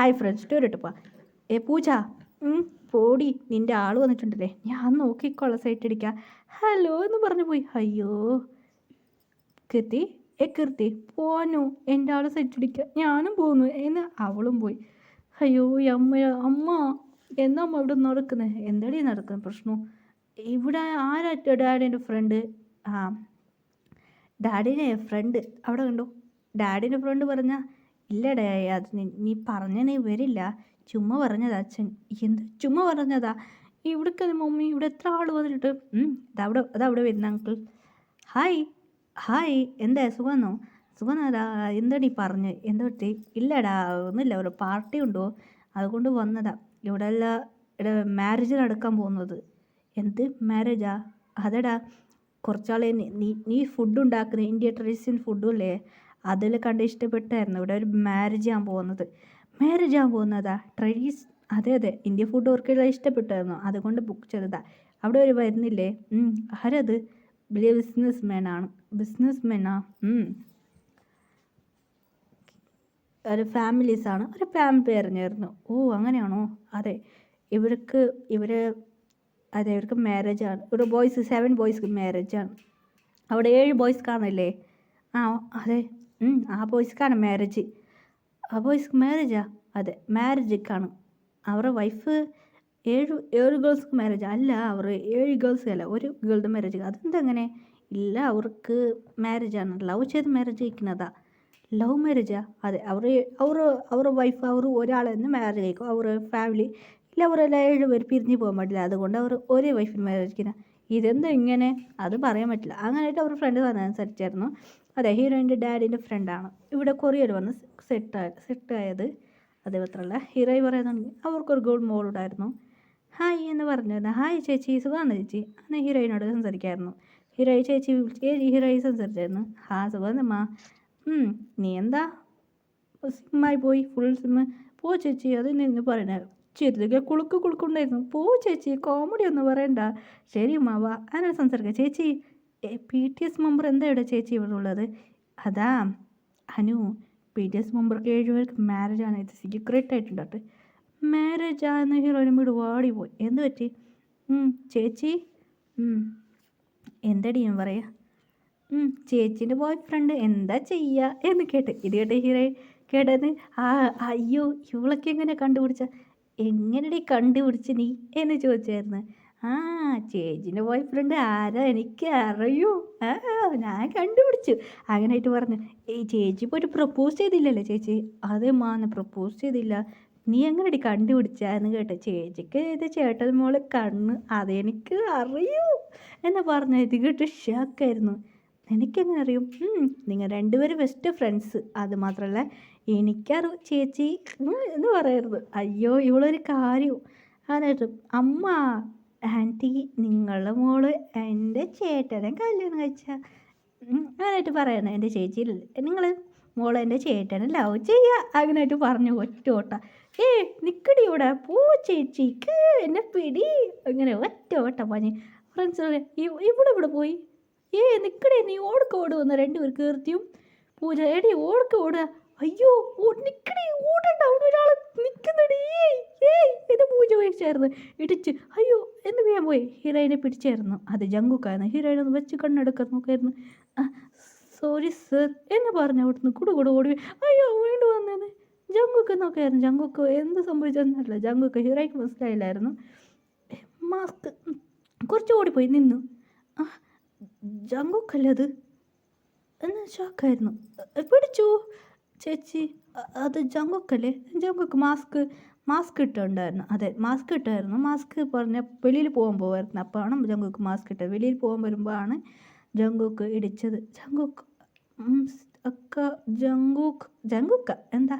Hi friends ടൂരിട്ടപ്പാ. പൂജ, പോടി, നിൻ്റെ ആൾ വന്നിട്ടുണ്ടല്ലേ, ഞാൻ നോക്കിക്കോളാം സൈറ്റ് അടിക്കാം. ഹലോ എന്ന് പറഞ്ഞു പോയി. അയ്യോ കീർത്തി, കീർത്തി പോന്നു, എൻ്റെ ആൾ സൈറ്റ് അടിക്കുക, ഞാനും പോന്നു എന്ന് അവളും പോയി. അയ്യോ അമ്മ എന്നാ അമ്മ ഇവിടെ നടക്കുന്നത്? എന്താടി നടക്കുന്നത് പ്രശ്നം? ഇവിടെ ആരാറ്റ ഡാഡിൻ്റെ ഫ്രണ്ട്? ആ ഡാഡിനെ ഫ്രണ്ട് അവിടെ കണ്ടു. ഡാഡിൻ്റെ ഫ്രണ്ട് പറഞ്ഞാൽ ഇല്ലടേ, അത് നീ പറഞ്ഞേ വരില്ല, ചുമ്മാ പറഞ്ഞതാ അച്ഛൻ. എന്ത് ചുമ്മാ പറഞ്ഞതാ? ഇവിടേക്ക് മമ്മി, ഇവിടെ എത്ര ആൾ വന്നിട്ട്? അതവിടെ വരുന്ന അങ്കിൾ. ഹായ് ഹായ്, എന്താ സുഖമെന്നോ? സുഖമെന്നാ, എന്താടി പറഞ്ഞ്? എന്താ പറ്റി? ഇല്ലടാ ഒന്നുമില്ല, ഒരു പാർട്ടി ഉണ്ടോ അതുകൊണ്ട് വന്നതാ. ഇവിടെ എല്ലാം ഇവിടെ മാരേജ് നടക്കാൻ പോകുന്നത്. എന്ത് മാരേജാ? അതെടാ, കുറച്ചാളെ നീ ഫുഡ് ഉണ്ടാക്കുന്നത് ഇന്ത്യ ട്രഡീഷണൽ ഫുഡും അല്ലേ, അതിൽ കണ്ട് ഇഷ്ടപ്പെട്ടായിരുന്നു ഇവിടെ ഒരു മാരേജ് ആകാൻ പോകുന്നതാ ട്രഡീസ്. അതെ ഇന്ത്യ ഫുഡ് അവർക്കെല്ലാം ഇഷ്ടപ്പെട്ടായിരുന്നു, അതുകൊണ്ട് ബുക്ക് ചെയ്തതാ. അവിടെ ഒരു വരുന്നില്ലേ? ആരത്? വലിയ ബിസിനസ്മാനാ. ഒരു ഫാമിലീസാണ്, ഒരു ഫാമിലി അറിഞ്ഞായിരുന്നു. ഓ അങ്ങനെയാണോ? അതെ ഇവർക്ക് മാരേജാണ്. ഇവിടെ 7 ബോയ്സ് മാരേജാണ്. അവിടെ 7 ബോയ്സ് കാണില്ലേ? ആ അതെ, ആ ബോയ്സ്ക്കാണ് മാരേജ്. ആ ബോയ്സ്ക്ക് മാരേജാ? അതെ മാരേജൊക്കെയാണ്. അവരുടെ വൈഫ് 7 ഗേൾസ്ക്ക് മാരേജ് അല്ല, അവർ 7 ഗേൾസ് അല്ല, ഒരു ഗേളുടെ മാരേജ്. അതെന്തങ്ങനെ? ഇല്ല, അവർക്ക് മാരേജാണ്, ലവ് ചെയ്ത് മാരേജ് കഴിക്കുന്നതാ. ലവ് മാരേജാ? അതെ, അവരുടെ വൈഫ് ഒരാളെ തന്നെ മാരേജ് കഴിക്കും. അവർ ഫാമിലി ഇല്ല, അവരെല്ലാം 7 പേര് പിരിഞ്ഞ് പോകാൻ പാടില്ല, അതുകൊണ്ട് അവർ ഒരേ വൈഫിന് മാരേജ് കഴിക്കുന്ന. ഇതെന്താ ഇങ്ങനെ? അത് പറയാൻ പറ്റില്ല. അങ്ങനെയായിട്ട് അവർ ഫ്രണ്ട് പറഞ്ഞനുസരിച്ചായിരുന്നു. അതെ, ഹീറോയിൻ്റെ ഡാഡിൻ്റെ ഫ്രണ്ടാണ് ഇവിടെ കൊറിയയിൽ വന്ന് സെറ്റായത്. അതേ മാത്രമല്ല ഹീറോയി പറയുന്നുണ്ടെങ്കിൽ അവർക്കൊരു ഗോൾഡ് മോളുണ്ടായിരുന്നു. ഹായ് എന്ന് പറഞ്ഞിരുന്നു. ഹായ് ചേച്ചി, സുഖമാണ് ചേച്ചി അന്ന് ഹീറോയിനോട് സംസാരിക്കായിരുന്നു. ഹീറോയി സംസാരിച്ചായിരുന്നു. സുഖമെന്നമ്മ. നീ എന്താ സിമ്മായി പോയി? ഫുൾ സിമ്മ് പോ ചേച്ചി, അത് നിന്ന് പറയണേ. ചെറുതൊക്കെ കുളുക്കുണ്ടായിരുന്നു. പോ ചേച്ചി, കോമഡി ഒന്നും പറയണ്ട. ശരി ഉമ്മാവ, അങ്ങനെ സംസാരിക്കാം. ചേച്ചി PTS മെമ്പർ എന്താ ഇവിടെ ചേച്ചി ഇവിടെ ഉള്ളത്? അതാ അനു, PTS മെമ്പർക്ക് 7 പേർക്ക് മാരേജാണ്. ഇത് സീക്രട്ട് ആയിട്ടുണ്ടോട്ടെ. മാരേജാന്ന് ഹീറോയിനും വീട് വാടി പോയി. എന്ത് പറ്റി? ചേച്ചി എന്തടി ഞാൻ പറയാ? ചേച്ചീൻ്റെ ബോയ് ഫ്രണ്ട് എന്താ ചെയ്യുക എന്ന് ഇത് കേട്ട് ഹീറോയിൻ കേട്ടത്. അയ്യോ ഇവളൊക്കെ എങ്ങനെ കണ്ടുപിടിച്ച? എങ്ങനെടി കണ്ടുപിടിച്ച് നീ എന്ന് ചോദിച്ചായിരുന്നു. ചേച്ചീൻ്റെ ബോയ് ഫ്രണ്ട് ആരാ എനിക്ക് അറിയൂ, ഞാൻ കണ്ടുപിടിച്ചു അങ്ങനെയായിട്ട് പറഞ്ഞു. ചേച്ചി പോയിട്ട് പ്രപ്പോസ് ചെയ്തില്ലല്ലോ ചേച്ചി? അതേ മാന്ന് പ്രപ്പോസ് ചെയ്തില്ല. നീ എങ്ങനെയടി കണ്ടുപിടിച്ച എന്ന് കേട്ടെ. ചേച്ചിക്ക് ഇത് ചേട്ടൻ മോള് കണ്ണ്, അതെനിക്ക് അറിയൂ എന്ന് പറഞ്ഞു. ഇത് കേട്ട് ഷോക്കായിരുന്നു. എനിക്കെങ്ങനെ അറിയും? നിങ്ങൾ 2 പേരും ബെസ്റ്റ് ഫ്രണ്ട്സ്, അത് മാത്രമല്ല എനിക്കറിയും ചേച്ചി എന്ന് പറയരുത്. അയ്യോ ഇവളൊരു കാര്യവും. അതായിട്ട് അമ്മ, ആൻറ്റി നിങ്ങളുടെ മോള് എൻ്റെ ചേട്ടനെ കല്യാണം കഴിച്ച അങ്ങനെയായിട്ട് പറയണം. എൻ്റെ ചേച്ചിയിലല്ലേ നിങ്ങൾ മോളെ എൻ്റെ ചേട്ടനെ ലവ് ചെയ്യുക അങ്ങനെയായിട്ട് പറഞ്ഞു. ഒറ്റ ഓട്ട. നിക്കടി ഇവിടെ, പോ ചേച്ചിക്ക് എന്നെ പിടി, അങ്ങനെ ഒറ്റ ഓട്ടം പറഞ്ഞ് ഫ്രണ്ട്സ് ഇവിടെ പോയി. നിക്കടേ, നീ ഓടുന്ന 2 പേർ കീർത്തിയും പൂജ. എടി ഓടുക. അയ്യോ നിക്കടി, ഓടണ്ട, അവിടെ ഒരാൾ നിൽക്കുന്നടി. ഇത് പൂജ വീഴ്ചയായിരുന്നു, ഇടിച്ച്. അയ്യോ എന്ന് വേഗം പോയി ഹീറോയിനെ പിടിച്ചായിരുന്നു. അത് ജങ്കുക്കായിരുന്നു. ഹീറോയിനൊന്ന് വെച്ച് കണ്ണെടുക്കാൻ നോക്കായിരുന്നു. സോറി സർ എന്ന് പറഞ്ഞ് അവിടുന്ന് കൂടെ ഓടി. അയ്യോ വീണ്ടും വന്നത് ജങ്കുക്ക് നോക്കായിരുന്നു. ജങ്കുക്ക് എന്ത് സംഭവിച്ചെന്നല്ല ജങ്കുക്ക് ഹീറോയ്ക്ക് മനസ്സിലായില്ലായിരുന്നു. മാസ്ക് കുറച്ച് ഓടിപ്പോയി നിന്നു. ജങ്കുക്കല്ലേ അത് എന്ന് ഷോക്കായിരുന്നു. പിടിച്ചു ചേച്ചി, അത് ജങ്കുക്കല്ലേ? ജങ്കുക്ക് മാസ്ക് ഇട്ടുണ്ടായിരുന്നു. അതെ മാസ്ക് ഇട്ടായിരുന്നു. മാസ്ക് പറഞ്ഞ വെളിയിൽ പോകാൻ പോകായിരുന്നു. അപ്പോഴാണ് ജങ്കുക്ക് മാസ്ക് ഇട്ടത്. വെളിയിൽ പോകാൻ വരുമ്പോഴാണ് ജങ്കുക്ക് ഇടിച്ചത്. ജങ്കുക്ക എന്താ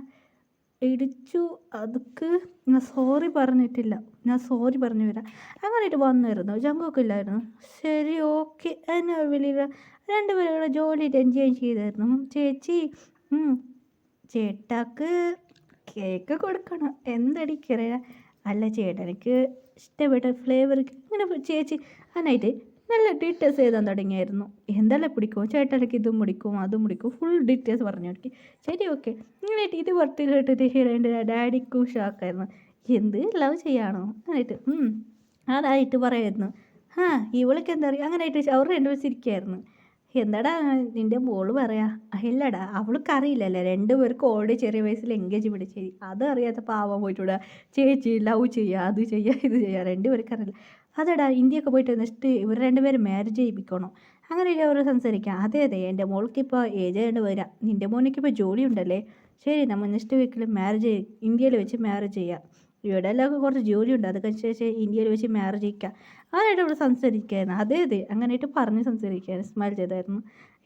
ഇടിച്ചു? അതൊക്കെ ഞാൻ സോറി പറഞ്ഞിട്ടില്ല, ഞാൻ സോറി പറഞ്ഞു വരാം അങ്ങനെയായിട്ട് വന്നിരുന്നു. ജങ്കുക്കില്ലായിരുന്നു. ശരി ഓക്കെ എന്നെ വെളിയിൽ 2 പേരും കൂടെ ജോലിയിട്ട് എൻജോയ് ചെയ്തായിരുന്നു. ചേച്ചി ചേട്ടാക്ക് കേക്ക് കൊടുക്കണം. എന്തടിക്കറിയാ? അല്ല ചേട്ടനിക്ക് ഇഷ്ടപ്പെട്ട ഫ്ലേവർ ഇങ്ങനെ ചേച്ചി അതിനായിട്ട് നല്ല ഡീറ്റെയിൽസ് എഴുതാൻ തുടങ്ങിയായിരുന്നു. എന്തെല്ലാം പിടിക്കും, ചേട്ടനക്ക് ഇതും പിടിക്കും അതും പിടിക്കും, ഫുൾ ഡീറ്റെയിൽസ് പറഞ്ഞു കൊടുക്കി. ശരി ഓക്കെ. ഇങ്ങനെയായിട്ട് ഇത് പുറത്ത് കേട്ടിട്ട് ഹീറോയിൻ്റെ ഡാഡിക്കും ഷോക്കായിരുന്നു. എന്ത് ലവ് ചെയ്യാണോ അങ്ങനെയായിട്ട് അതായിട്ട് പറയായിരുന്നു. ആ ഇവൾക്ക് എന്താ പറയുക അങ്ങനെയായിട്ട് അവർ രണ്ടുപേരും ചിരിക്കുകയായിരുന്നു. എന്താടാ നിൻ്റെ മോള് പറയാ, ഇല്ലടാ അവൾക്ക് അറിയില്ലല്ലേ രണ്ടുപേർക്ക് ഓൾറെഡി ചെറിയ വയസ്സിൽ എൻഗേജ് പിടിച്ചേരി, അതറിയാത്ത പാവം പോയിട്ടൂടാ ചേച്ചി ലവ് ചെയ്യുക അത് ചെയ്യുക ഇത് ചെയ്യുക രണ്ടുപേർക്ക് അറിയില്ല. അതെടാ ഇന്ത്യയൊക്കെ പോയിട്ട് നെക്സ്റ്റ് ഇവർ രണ്ടുപേരും മാരേജ് ചെയ്യിപ്പിക്കണം അങ്ങനെയല്ലേ അവർ സംസാരിക്കാം. അതെ അതെ എൻ്റെ മോൾക്കിപ്പോൾ ഏജ് ആയതുകൊണ്ട് വരാം, നിൻ്റെ മോനിക്കിപ്പോൾ ജോലി ഉണ്ടല്ലേ, ശരി നമ്മൾ നെക്സ്റ്റ് വീക്കിൽ മാരേജ് ഇന്ത്യയിൽ വെച്ച് മാരേജ് ചെയ്യാം, ഇവിടെ എല്ലാവർക്കും കുറച്ച് ജോലിയുണ്ട് അതൊക്കെ ശേഷം ഇന്ത്യയിൽ വെച്ച് മാരേജ് ചെയ്യിക്കാം അങ്ങനെയായിട്ട് ഇവിടെ സംസാരിക്കുകയായിരുന്നു. അതെ അതെ അങ്ങനെയായിട്ട് പറഞ്ഞ് സംസാരിക്കുകയായിരുന്നു, സ്മൈൽ ചെയ്തായിരുന്നു.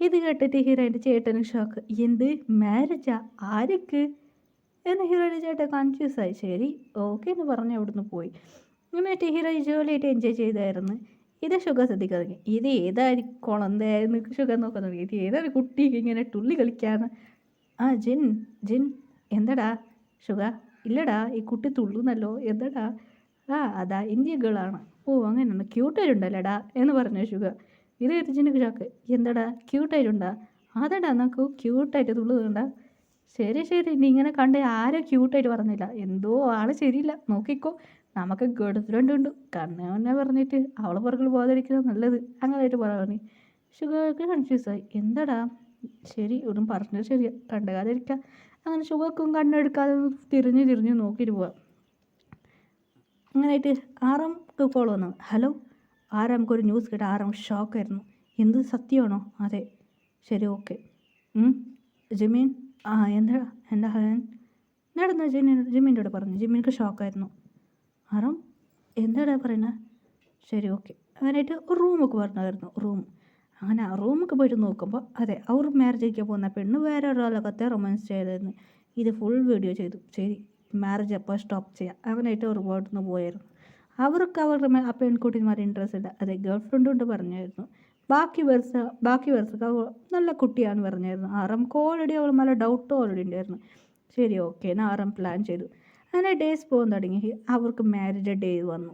ഇത് കേട്ടിട്ട് ഹീറോയിൻ്റെ ചേട്ടന് ഷോക്ക്. എന്ത് മാരേജാ ആർക്ക് എന്ന് ഹീറോയിൻ്റെ ചേട്ടൻ കൺഫ്യൂസായി. ശരി ഓക്കെ എന്ന് പറഞ്ഞ് അവിടുന്ന് പോയി. എന്നിട്ട് ഹീറോ ജോലിയായിട്ട് എൻജോയ് ചെയ്തായിരുന്നു. ഇത് ഷുഗർ ശ്രദ്ധിക്കാൻ തുടങ്ങി. ഇത് ഏതായിരിക്കും എന്തായിരുന്നു ഷുഗർ നോക്കാൻ തുടങ്ങി. ഇത് ഏതാണ് കുട്ടിക്ക് ഇങ്ങനെ തുള്ളി കളിക്കാന്ന്. ആ ജിൻ ജിൻ എന്താടാ ഷുഗർ, ഇല്ലടാ ഈ കുട്ടി തുള്ളുന്നല്ലോ എന്താടാ, ആ അതാ ഇന്ത്യൻ ഗേളാണ്. ഓ അങ്ങനെയാണ് ക്യൂട്ടായിട്ടുണ്ടല്ലേടാ എന്ന് പറഞ്ഞു ഷുഗർ. ഇത് എത്തിച്ചിൻ്റെ ഷോക്ക്. എന്താടാ ക്യൂട്ടായിട്ടുണ്ടാ, അതെടാ നമുക്ക് ക്യൂട്ടായിട്ട് തുള്ളുന്നുണ്ടാ. ശരി ശരി നീ ഇങ്ങനെ കണ്ട് ആരും ക്യൂട്ടായിട്ട് പറഞ്ഞില്ല, എന്തോ ആൾ ശരിയില്ല നോക്കിക്കോ, നമുക്ക് ഗേൾ ഫ്രണ്ട് ഉണ്ട് കണ്ണെ പറഞ്ഞിട്ട് അവളെ പുറകിൽ പോകാതിരിക്കുന്നത് നല്ലത് അങ്ങനെയായിട്ട് പറഞ്ഞു. ഷുഗർക്ക് കൺഫ്യൂസായി. എന്താടാ ശരി ഒന്നും പറഞ്ഞത് ശരിയാ കണ്ടുകാതിരിക്കാം. അങ്ങനെ ഷുഗർക്കും കണ്ണെടുക്കാതെ തിരിഞ്ഞ് തിരിഞ്ഞ് നോക്കിയിട്ട് പോവാം. അങ്ങനെയായിട്ട് ആറാംക്ക് കോൾ വന്നു. ഹലോ ആറാംക്കൊരു ന്യൂസ് കേട്ട ആറാം ഷോക്കായിരുന്നു. എന്ത് സത്യമാണോ, അതെ ശരി ഓക്കെ. ജിമീൻ ആ എന്താ എന്താ നടന്ന ജിമ്മീൻ്റെ കൂടെ പറഞ്ഞു. ജിമ്മീൻക്ക് ഷോക്കായിരുന്നു. ആറാം എന്താടാ പറയുന്നത്, ശരി ഓക്കെ. അങ്ങനെയായിട്ട് ഒരു റൂമൊക്കെ പറഞ്ഞായിരുന്നു റൂം. അങ്ങനെ ആ റൂമൊക്കെ പോയിട്ട് നോക്കുമ്പോൾ അതെ അവർ മാരേജ് പോകുന്ന പെണ്ണ് വേറെ ഒരാളൊക്കെ റൊമാൻസ് ചെയ്തായിരുന്നു. ഇത് ഫുൾ വീഡിയോ ചെയ്തു. ശരി മാരേജ് അപ്പോൾ സ്റ്റോപ്പ് ചെയ്യാം അങ്ങനെയായിട്ട് അവർ പോയിട്ടൊന്ന് പോയായിരുന്നു. അവർക്ക് അവരുടെ ആ പെൺകുട്ടിമാർ ഇൻട്രസ്റ്റ് ഇല്ല, അതെ ഗേൾ ഫ്രണ്ട് കൊണ്ട് പറഞ്ഞായിരുന്നു. ബാക്കി പേർക്ക് അവൾ നല്ല കുട്ടിയാണ് പറഞ്ഞായിരുന്നു. ആറാംക്ക് ഓൾറെഡി അവൾ നല്ല ഡൗട്ട് ഓൾറെഡി ഉണ്ടായിരുന്നു. ശരി ഓക്കെ എന്ന് ആറാം പ്ലാൻ ചെയ്തു. അങ്ങനെ ഡേയ്സ് പോകാൻ തുടങ്ങി. അവർക്ക് മാരേജ് ഡേ വന്നു.